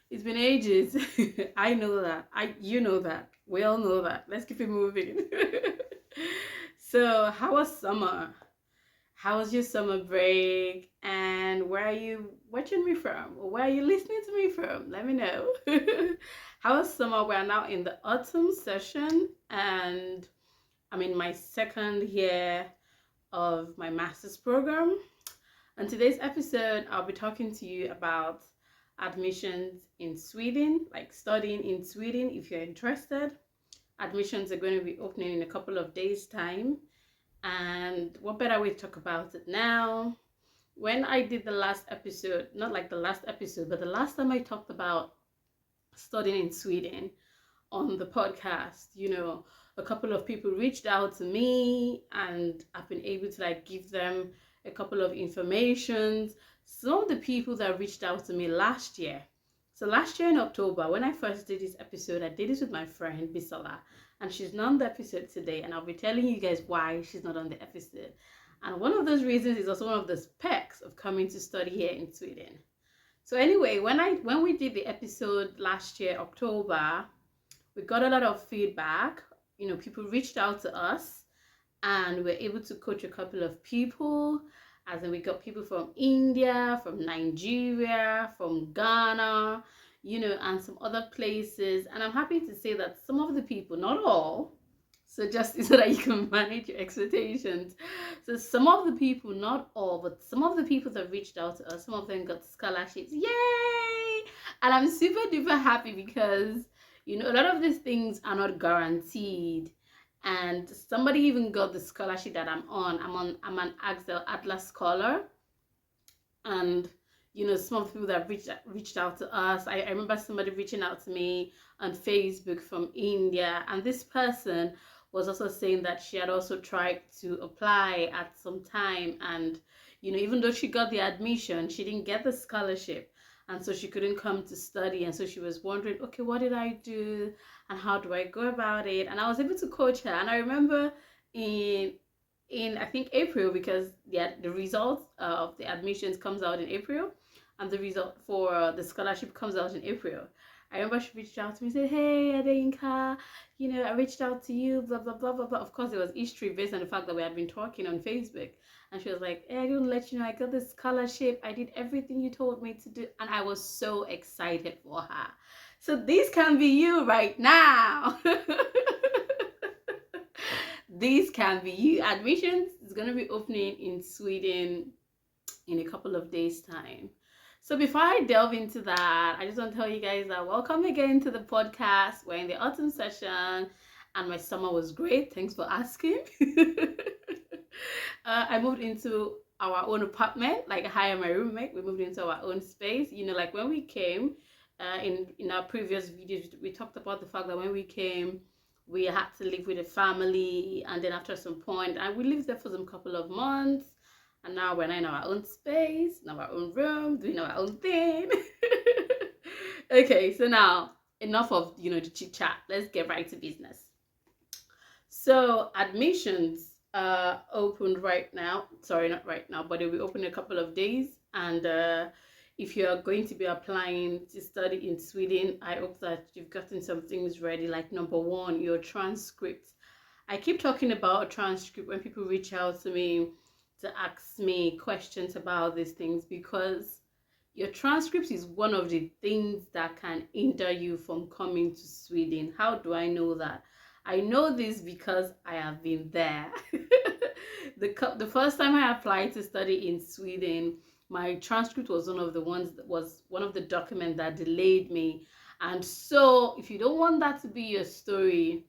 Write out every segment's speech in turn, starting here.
It's been ages. I know that. You know that. We all know that. Let's keep it moving. So, how was summer? How was your summer break? And where are you watching me from? Or where are you listening to me from? Let me know. How was summer? We are now in the autumn session, and I'm in my second year of my master's program. On today's episode, I'll be talking to you about admissions in Sweden, like studying in Sweden if you're interested. Admissions are going to be opening in a couple of days' time. And what better way to talk about it now? When I did the last episode, not like the last episode, but the last time I talked about studying in Sweden on the podcast, a couple of people reached out to me and I've been able to like give them a couple of informations. Some of the people that reached out to me last year. So last year in October, when I first did this episode, I did this with my friend Bisola, and she's not on the episode today, and I'll be telling you guys why she's not on the episode. And one of those reasons is also one of the perks of coming to study here in Sweden. So anyway, when we did the episode last year, October, we got a lot of feedback. People reached out to us and we were able to coach a couple of people. As in, we got people from India, from Nigeria, from Ghana, and some other places. And I'm happy to say that some of the people, not all, so just so that you can manage your expectations. So some of the people, not all, but some of the people that reached out to us, some of them got scholarships. Yay! And I'm super duper happy because a lot of these things are not guaranteed. And somebody even got the scholarship that I'm I'm an Axel Atlas scholar. And some of the people that reached out to us, I remember somebody reaching out to me on Facebook from India, and this person was also saying that she had also tried to apply at some time, and even though she got the admission, she didn't get the scholarship, and so she couldn't come to study. And so she was wondering, okay, what did I do and how do I go about it? And I was able to coach her. And I remember in I think April, because the results of the admissions comes out in April, and the result for the scholarship comes out in April. I remember she reached out to me and said, hey, Adeinka, I reached out to you, blah, blah, blah, blah, blah. Of course, it was history based on the fact that we had been talking on Facebook. And she was like, hey, I didn't let you know I got this scholarship. I did everything you told me to do. And I was so excited for her. So this can be you right now. This can be you. Admissions is going to be opening in Sweden in a couple of days' time. So before I delve into that, I just want to tell you guys that welcome again to the podcast. We're in the autumn session and my summer was great. Thanks for asking. I moved into our own apartment, like I hired my roommate. We moved into our own space. Like when we came, in our previous videos, we talked about the fact that when we came, we had to live with a family, and then after some point, and we lived there for some couple of months. And now we're in our own space, in our own room, doing our own thing. Okay, so now enough of the chit chat. Let's get right to business. So admissions opened right now. Sorry, not right now, but it will open in a couple of days. And if you are going to be applying to study in Sweden, I hope that you've gotten some things ready. Like number one, your transcript. I keep talking about a transcript when people reach out to me to ask me questions about these things, because your transcript is one of the things that can hinder you from coming to Sweden. How do I know that? I know this because I have been there. The first time I applied to study in Sweden, my transcript was one of the documents that delayed me. And so if you don't want that to be your story,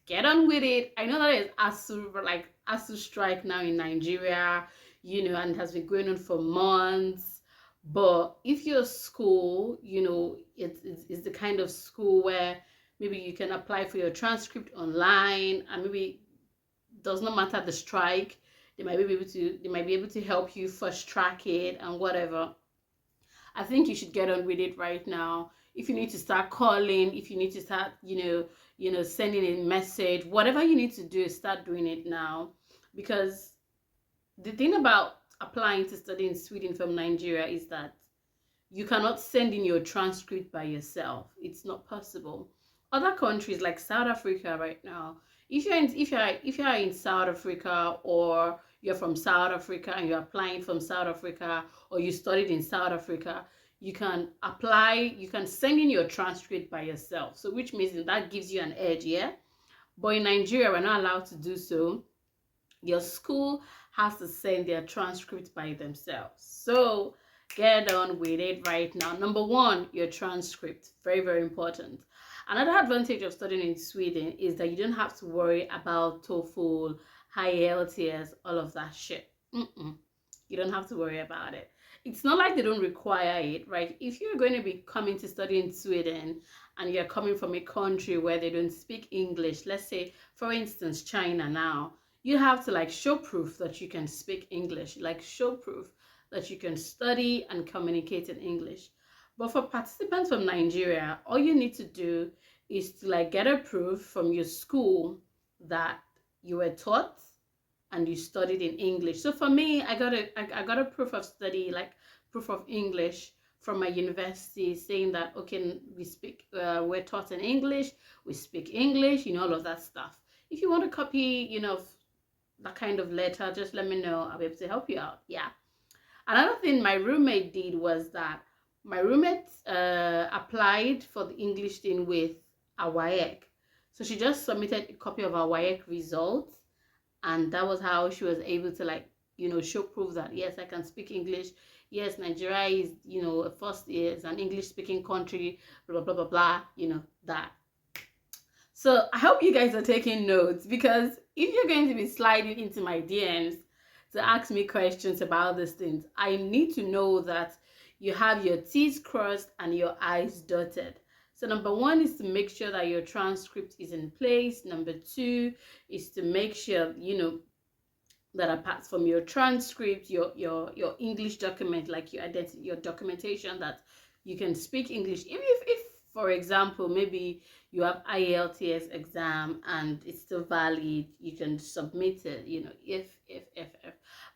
get on with it. I know that it's ASU strike now in Nigeria, and has been going on for months. But if your school, it's the kind of school where maybe you can apply for your transcript online, and maybe it does not matter the strike, they might be able to help you fast track it and whatever. I think you should get on with it right now. If you need to start calling, if you need to start, sending a message, whatever you need to do, start doing it now. Because the thing about applying to study in Sweden from Nigeria is that you cannot send in your transcript by yourself. It's not possible. Other countries like South Africa right now, if you're in South Africa, or you're from South Africa and you're applying from South Africa, or you studied in South Africa, you can apply, you can send in your transcript by yourself. So which means that gives you an edge, yeah? But in Nigeria, we're not allowed to do so. Your school has to send their transcript by themselves. So get on with it right now. Number one, your transcript. Very, very important. Another advantage of studying in Sweden is that you don't have to worry about TOEFL, high LTS, all of that shit. You don't have to worry about it. It's not like they don't require it, right? If you're going to be coming to study in Sweden and you're coming from a country where they don't speak English, let's say, for instance, China now, you have to like show proof that you can speak English, like show proof that you can study and communicate in English. But for participants from Nigeria, all you need to do is to like get a proof from your school that you were taught and you studied in English. So for me, I got a proof of study, like proof of English from my university, saying that, okay, we're taught in English, we speak English, all of that stuff. If you want to copy, that kind of letter, just let me know. I'll be able to help you out. Yeah. Another thing my roommate did was that my roommate applied for the English thing with a WAEC. So she just submitted a copy of her WAEC results, and that was how she was able to like, show proof that yes, I can speak English. Yes, Nigeria is, first is an English speaking country, blah, blah, blah, blah, that. So I hope you guys are taking notes, because if you're going to be sliding into my DMs to ask me questions about these things, I need to know that you have your T's crossed and your I's dotted. So number one is to make sure that your transcript is in place. Number two is to make sure, that apart from your transcript, your English document, like your documentation, that you can speak English. If for example, maybe you have IELTS exam and it's still valid, you can submit it, if.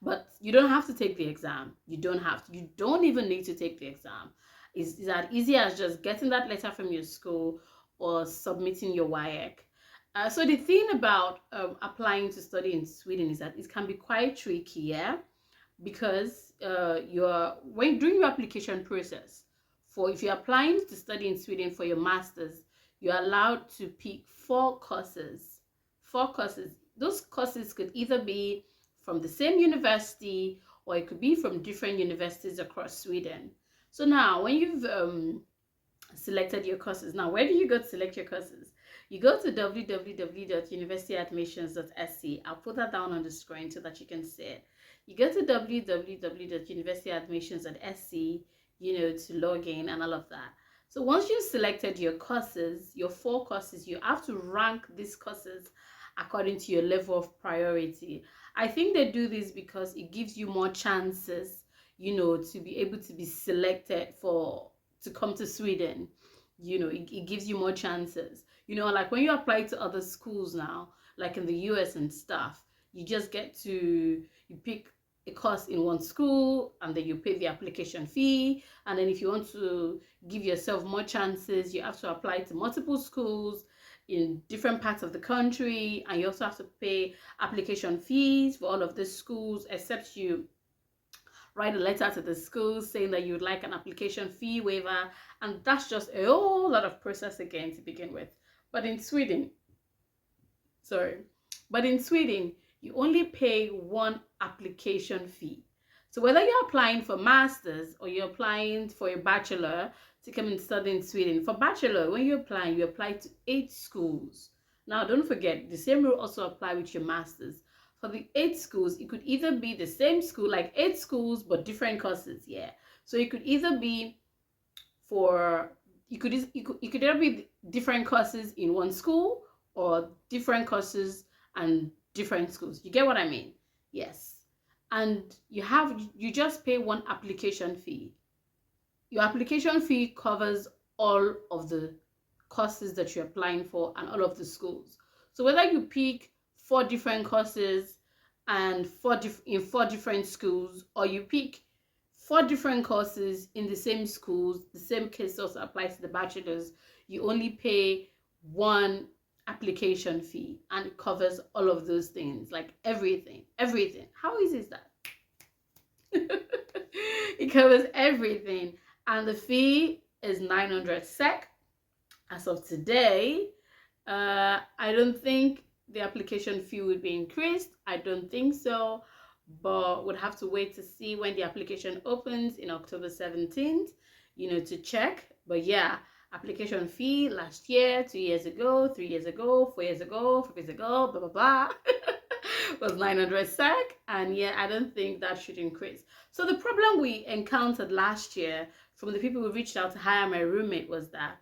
But you don't have to take the exam. You don't have to. You don't even need to take the exam. It's that easy as just getting that letter from your school or submitting your WAEC. So the thing about applying to study in Sweden is that it can be quite tricky, yeah? Because when during your application process, if you're applying to study in Sweden for your master's, you're allowed to pick 4 courses. 4 courses. Those courses could either be from the same university, or it could be from different universities across Sweden. So now, when you've selected your courses, now where do you go to select your courses? You go to www.universityadmissions.sc. I'll put that down on the screen so that you can see it. You go to www.universityadmissions.sc, to log in and all of that. So once you've selected your courses, your 4 courses, you have to rank these courses according to your level of priority. I think they do this because it gives you more chances, to be able to be selected to come to Sweden. It gives you more chances. Like when you apply to other schools now, like in the US and stuff, you just you pick a course in one school, and then you pay the application fee. And then if you want to give yourself more chances, you have to apply to multiple schools in different parts of the country, and you also have to pay application fees for all of these schools, except you write a letter to the school saying that you would like an application fee waiver, and that's just a whole lot of process again to begin with. But in Sweden, you only pay 1 application fee. So whether you're applying for master's or you're applying for a bachelor to come and study in Sweden, for bachelor, when you apply to 8 schools. Now, don't forget, the same rule also apply with your master's. For the 8 schools, it could either be the same school, like 8 schools, but different courses, yeah. So it could either be it could either be different courses in one school, or different courses and different schools. You get what I mean? Yes. And you just pay 1 application fee. Your application fee covers all of the courses that you're applying for and all of the schools. So whether you pick 4 different courses and in 4 different schools, or you pick 4 different courses in the same schools. The same case also applies to the bachelor's. You only pay one application fee and it covers all of those things, like everything. How easy is that? It covers everything, and the fee is 900 SEK as of today. I don't think the application fee will be increased. I don't think so, but would have to wait to see when the application opens in October 17th, to check. But yeah, application fee last year, 2 years ago, 3 years ago, 4 years ago, 5 years ago, blah, blah, blah, was 900 SEK. And yeah, I don't think that should increase. So the problem we encountered last year from the people who reached out to hire my roommate was that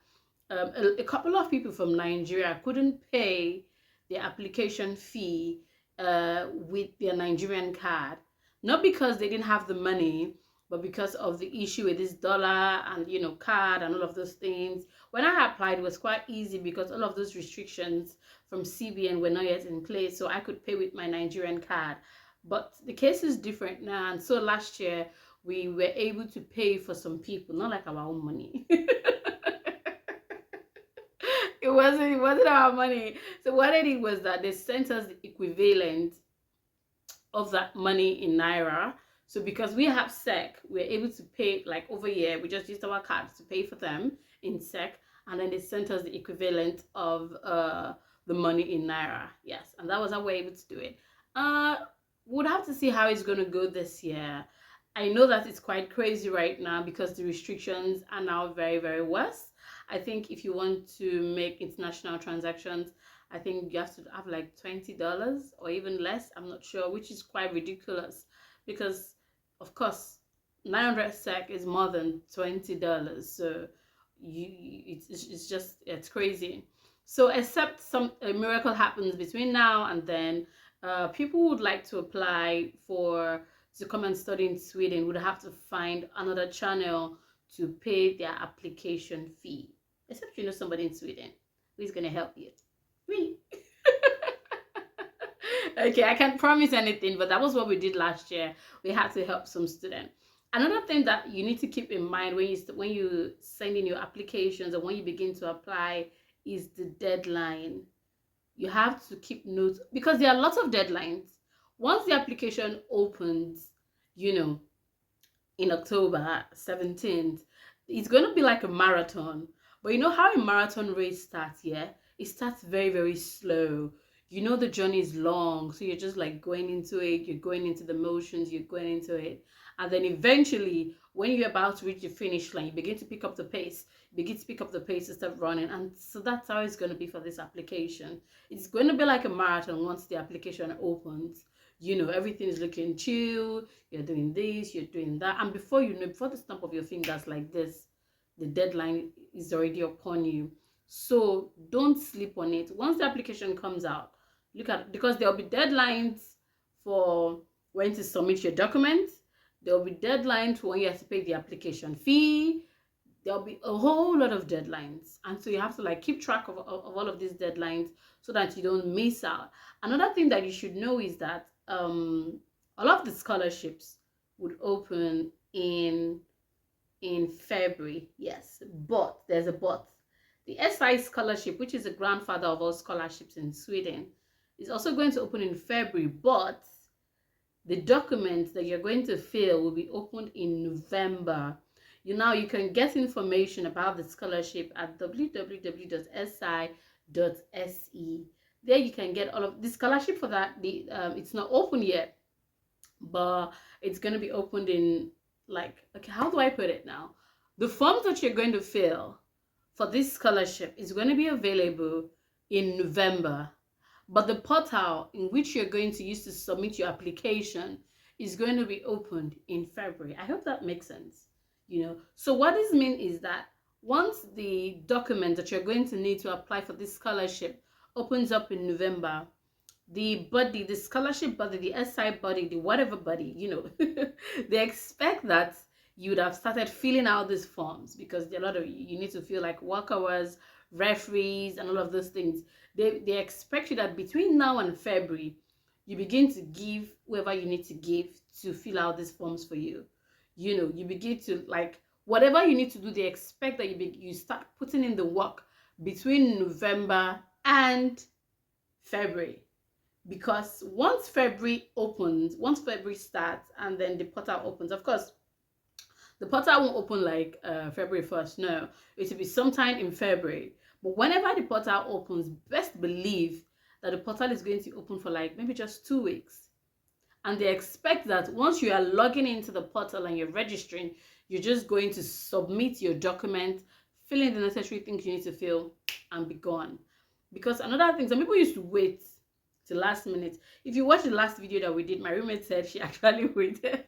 a couple of people from Nigeria couldn't pay the application fee with their Nigerian card. Not because they didn't have the money, but because of the issue with this dollar and, card and all of those things. When I applied, it was quite easy because all of those restrictions from CBN were not yet in place, so I could pay with my Nigerian card. But the case is different now, and so last year we were able to pay for some people, not like our own money. It wasn't our money. So what I did was that they sent us the equivalent of that money in Naira. So because we have SEK, we're able to pay, like over here, we just used our cards to pay for them in SEK, and then they sent us the equivalent of the money in Naira. Yes, and that was how we're able to do it. We'll have to see how it's going to go this year. I know that it's quite crazy right now because the restrictions are now very, very worse. I think if you want to make international transactions, I think you have to have like $20 or even less. I'm not sure, which is quite ridiculous because, of course, 900 SEK is more than $20. So it's crazy. So except a miracle happens between now and then, people would like to apply to come and study in Sweden would have to find another channel to pay their application fee. Except you know somebody in Sweden who is going to help you. Me. Okay, I can't promise anything, but that was what we did last year. We had to help some students. Another thing that you need to keep in mind when you send in your applications or when you begin to apply is the deadline. You have to keep notes because there are lots of deadlines. Once the application opens, in October 17th, it's going to be like a marathon. But you know how a marathon race starts, yeah? It starts very, very slow. The journey is long, so you're just like going into it, you're going into the motions, you're going into it. And then eventually, when you're about to reach the finish line, you begin to pick up the pace. You begin to pick up the pace and start running. And so that's how it's going to be for this application. It's going to be like a marathon once the application opens. Everything is looking chill. You're doing this, you're doing that. And before the snap of your fingers like this, the deadline is already upon you. So don't sleep on it. Once the application comes out, look at it, because there'll be deadlines for when to submit your documents. There'll be deadlines for when you have to pay the application fee. There'll be a whole lot of deadlines. And so you have to keep track of all of these deadlines so that you don't miss out. Another thing that you should know is that all of the scholarships would open in February. Yes, but there's a but. The SI scholarship, which is the grandfather of all scholarships in Sweden, is also going to open in February, but the documents that you're going to fill will be opened in November. You can get information about the scholarship at www.si.se. There you can get all of the scholarship for that. It's not open yet, but it's going to be opened in okay, how do I put it now? The forms that you're going to fill for this scholarship is going to be available in November, but the portal in which you're going to use to submit your application is going to be opened in February. I hope that makes sense. So what this means is that once the document that you're going to need to apply for this scholarship opens up in November, the scholarship body, the SI body, the whatever body, they expect that you would have started filling out these forms because there are a lot of, you need to feel like work hours, referees, and all of those things. They expect you that between now and February, you begin to give whoever you need to give to fill out these forms for you. you know, you begin to like whatever you need to do, they expect that you start putting in the work between November and February. Because once February starts and then the portal opens, of course, the portal won't open like February 1st. No, it will be sometime in February. But whenever the portal opens, best believe that the portal is going to open for like maybe just 2 weeks. And they expect that once you are logging into the portal and you're registering, you're just going to submit your document, fill in the necessary things you need to fill, and be gone. Because another thing, some people used to wait till last minute. If you watch the last video that we did, my roommate said she actually waited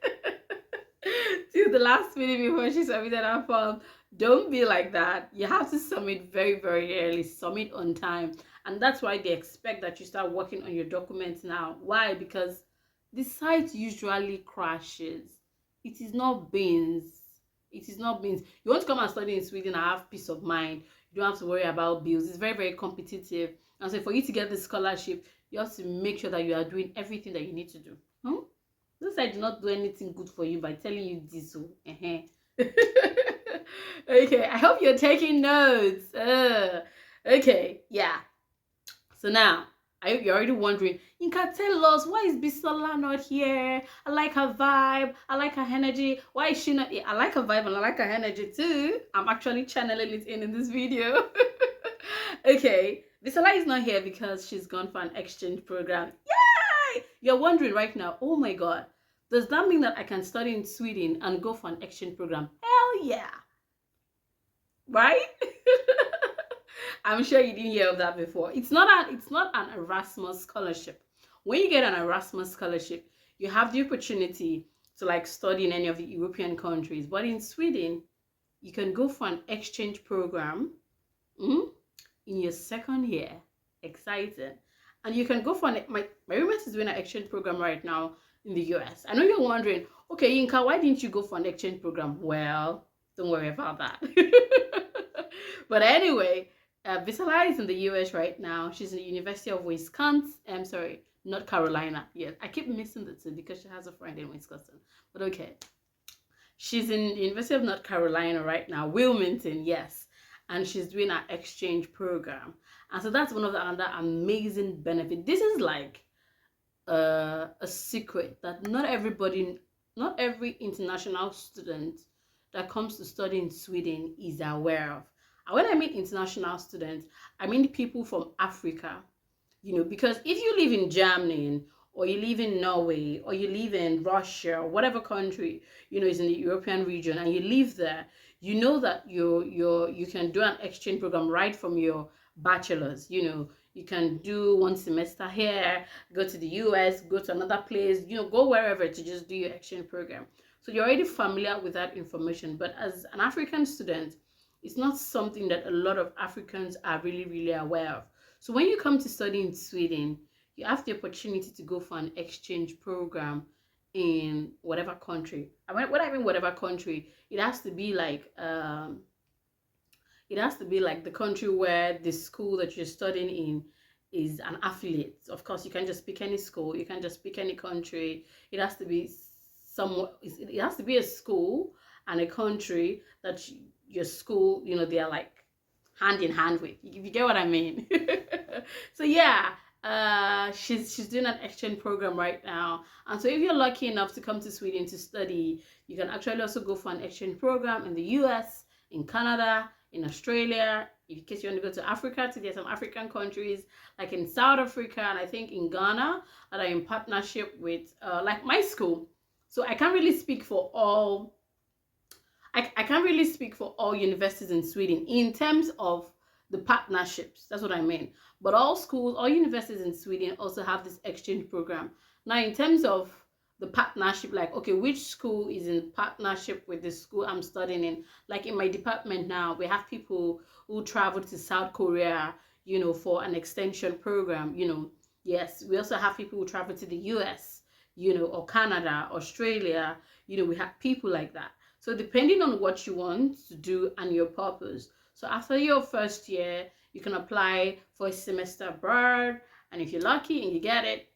till the last minute before she submitted her form. Don't be like that. You have to submit very, very early, submit on time. And that's why they expect that you start working on your documents now. Why? Because the site usually crashes. It is not beans. It is not beans. You want to come and study in Sweden and have peace of mind. You don't have to worry about bills. It's very, very competitive. And so for you to get the scholarship, you have to make sure that you are doing everything that you need to do. This side did not do anything good for you by telling you this. Okay, I hope you're taking notes. Okay, yeah. So now, I hope you're already wondering, Inka, tell us, why is Bisola not here? I like her vibe. I like her energy. Why is she not here? I like her vibe and I like her energy too. I'm actually channeling it in this video. Okay, Bisola is not here because she's gone for an exchange program. Yay! You're wondering right now, oh my God, does that mean that I can study in Sweden and go for an exchange program? Hell yeah! Right? I'm sure you didn't hear of that before. It's not an Erasmus scholarship. When you get an Erasmus scholarship, you have the opportunity to like study in any of the European countries. But in Sweden, you can go for an exchange program in your second year. Exciting. And you can go for my roommate is doing an exchange program right now in the US. I know you're wondering, okay, Yinka, why didn't you go for an exchange program? Well, don't worry about that. But anyway, Bisola is in the US right now. She's in the University of Wisconsin. I'm sorry, North Carolina. Yeah, I keep missing the two because she has a friend in Wisconsin. But okay. She's in the University of North Carolina right now, Wilmington, yes. And she's doing an exchange program. And so that's one of the other amazing benefits. This is like a secret that not every international student that comes to study in Sweden is aware of. And when I mean international students, I mean people from Africa, you know, because if you live in Germany or you live in Norway or you live in Russia or whatever country, you know, is in the European region and you live there, you know that you can do an exchange program right from your bachelor's. You know, you can do 1 semester here, go to the US, go to another place, you know, go wherever to just do your exchange program. So you're already familiar with that information. But as an African student, it's not something that a lot of Africans are really, really aware of. So when you come to study in Sweden, you have the opportunity to go for an exchange program in whatever country. When I mean whatever country, it has to be like the country where the school that you're studying in is an affiliate. Of course, you can't just pick any school. You can't just pick any country. It has to be it has to be a school and a country that your school, you know, they are like hand in hand with. If you get what I mean. So yeah, she's doing an exchange program right now. And so if you're lucky enough to come to Sweden to study, you can actually also go for an exchange program in the US, in Canada, in Australia. In case you want to go to Africa, to get some African countries like in South Africa and I think in Ghana that are in partnership with like my school. So I can't really speak for all I can't really speak for all universities in Sweden in terms of the partnerships. That's what I mean. But all schools, all universities in Sweden also have this exchange program. Now, in terms of the partnership, like, okay, which school is in partnership with the school I'm studying in? Like in my department now, we have people who travel to South Korea, you know, for an extension program, you know. Yes, we also have people who travel to the US, you know, or Canada, Australia, you know, we have people like that. So depending on what you want to do and your purpose. So after your first year, you can apply for a semester abroad. And if you're lucky and you get it,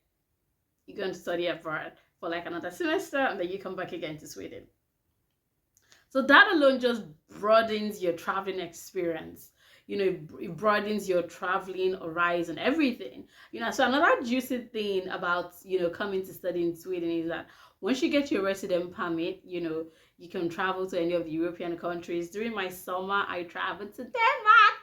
you're going to study abroad for like another semester and then you come back again to Sweden. So that alone just broadens your traveling experience. It broadens your traveling horizon, everything. So another juicy thing about, coming to study in Sweden is that once you get your resident permit, you can travel to any of the European countries. During my summer, I traveled to Denmark.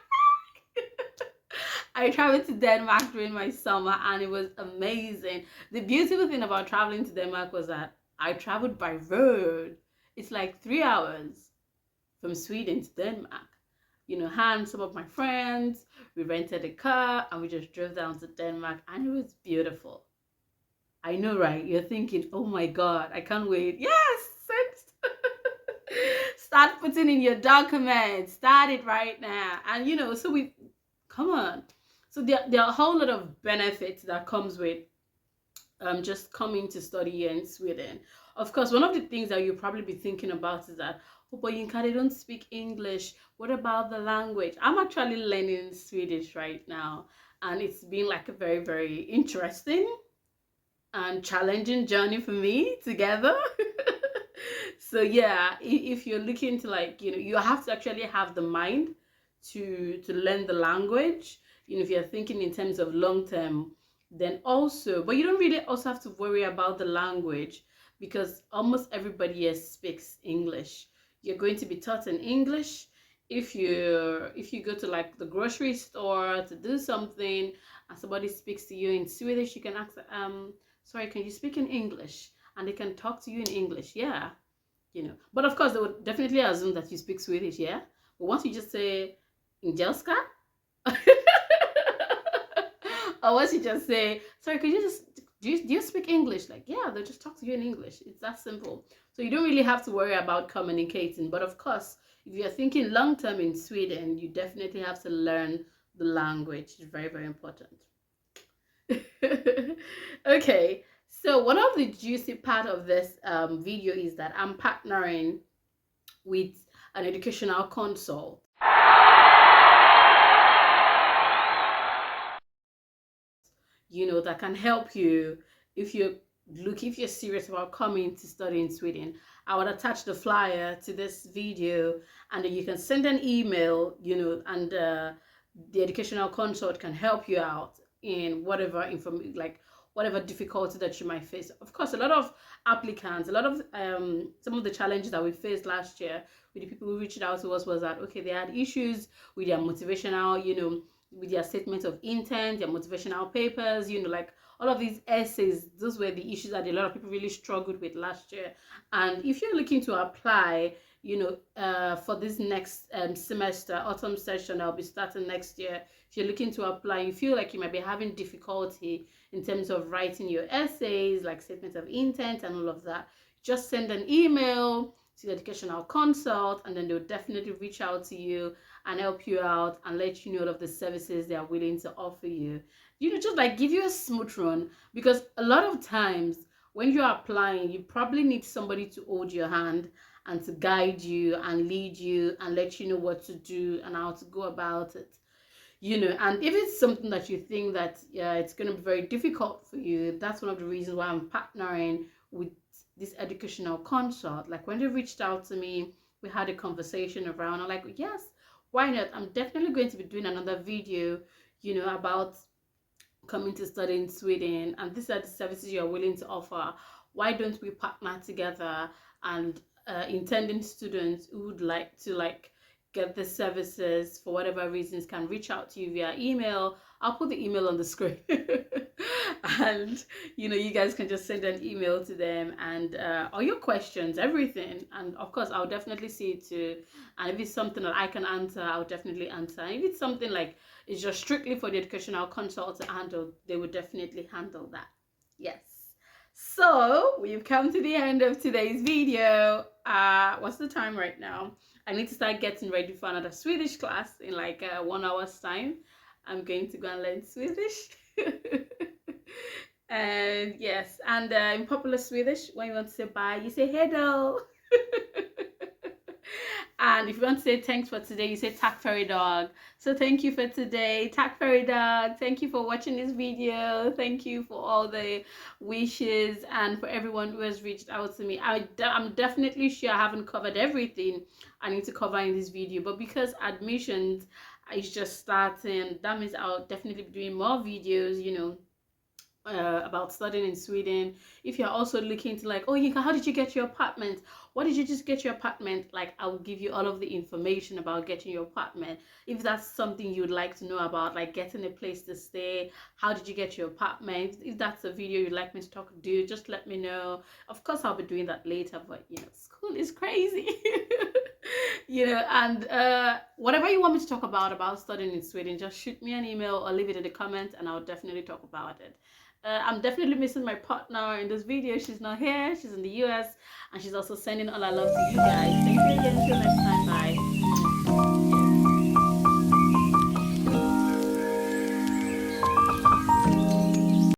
I traveled to Denmark during my summer and it was amazing. The beautiful thing about traveling to Denmark was that I traveled by road. It's like 3 hours from Sweden to Denmark. And some of my friends, we rented a car and we just drove down to Denmark and it was beautiful. I know, right? You're thinking, oh my God, I can't wait. Yes, start putting in your documents. Start it right now. And so come on. So there are a whole lot of benefits that comes with just coming to study here in Sweden. Of course, one of the things that you'll probably be thinking about is that, oh, but Yinka, they don't speak English. What about the language? I'm actually learning Swedish right now, and it's been like a very, very interesting and challenging journey for me together. So yeah, if you're looking to, like, you have to actually have the mind to learn the language. If you're thinking in terms of long term, then also, but you don't really also have to worry about the language because almost everybody here speaks English. You're going to be taught in English. If you go to like the grocery store to do something and somebody speaks to you in Swedish, you can ask, sorry, can you speak in English? And they can talk to you in English. Yeah. But of course they would definitely assume that you speak Swedish. Yeah. But once you just say Ingelska, or once you just say, sorry, could you just do you speak English? Like, yeah, they'll just talk to you in English. It's that simple. So you don't really have to worry about communicating. But of course, if you're thinking long term in Sweden, you definitely have to learn the language. It's very, very important. Okay, so one of the juicy part of this video is that I'm partnering with an educational consult. That can help you if you're serious about coming to study in Sweden. I would attach the flyer to this video, and then you can send an email, and the educational consult can help you out in whatever whatever difficulty that you might face. Of course, a lot of applicants, a lot of some of the challenges that we faced last year with the people who reached out to us was that, okay, they had issues with their motivational, with their statement of intent, their motivational papers, like all of these essays. Those were the issues that a lot of people really struggled with last year. And if you're looking to apply, for this next semester, autumn session, I'll be starting next year. If you're looking to apply, you feel like you might be having difficulty in terms of writing your essays, like statements of intent and all of that, just send an email to the educational consult, and then they'll definitely reach out to you and help you out and let you know all of the services they are willing to offer you. Just like give you a smooth run, because a lot of times when you're applying, you probably need somebody to hold your hand and to guide you and lead you and let you know what to do and how to go about it. And if it's something that you think that it's going to be very difficult for you, that's one of the reasons why I'm partnering with this educational consult. Like when they reached out to me, we had a conversation around. I'm like, yes, why not? I'm definitely going to be doing another video, about coming to study in Sweden, and these are the services you're willing to offer. Why don't we partner together? And intending students who would like to get the services for whatever reasons can reach out to you via email. I'll put the email on the screen. And you guys can just send an email to them, and all your questions, everything. And of course I'll definitely see it too. And if it's something that I can answer, I'll definitely answer. And if it's something like it's just strictly for the educational consult to handle, they would definitely handle that. Yes. So we've come to the end of today's video. What's the time right now? I need to start getting ready for another Swedish class in like 1 hour's time. I'm going to go and learn Swedish. And yes, and in popular Swedish, when you want to say bye, you say hejdå. And if you want to say thanks for today, you say tack fairy dog. So thank you for today, tack fairy dog. Thank you for watching this video. Thank you for all the wishes and for everyone who has reached out to me. I'm definitely sure I haven't covered everything I need to cover in this video, but because admissions is just starting, that means I'll definitely be doing more videos, you know, about studying in Sweden. If you're also looking to like, oh, Yinka, how did you get your apartment? What did you just get your apartment? Like, I'll give you all of the information about getting your apartment. If that's something you'd like to know about, like getting a place to stay, how did you get your apartment? If that's a video you'd like me to do, just let me know. Of course, I'll be doing that later, but you know, school is crazy. You know, and whatever you want me to talk about studying in Sweden, just shoot me an email or leave it in the comments and I'll definitely talk about it. I'm definitely missing my partner in this video. She's not here. She's in the US and she's also sending all our love to you guys. Thank you again. Until next time. Bye.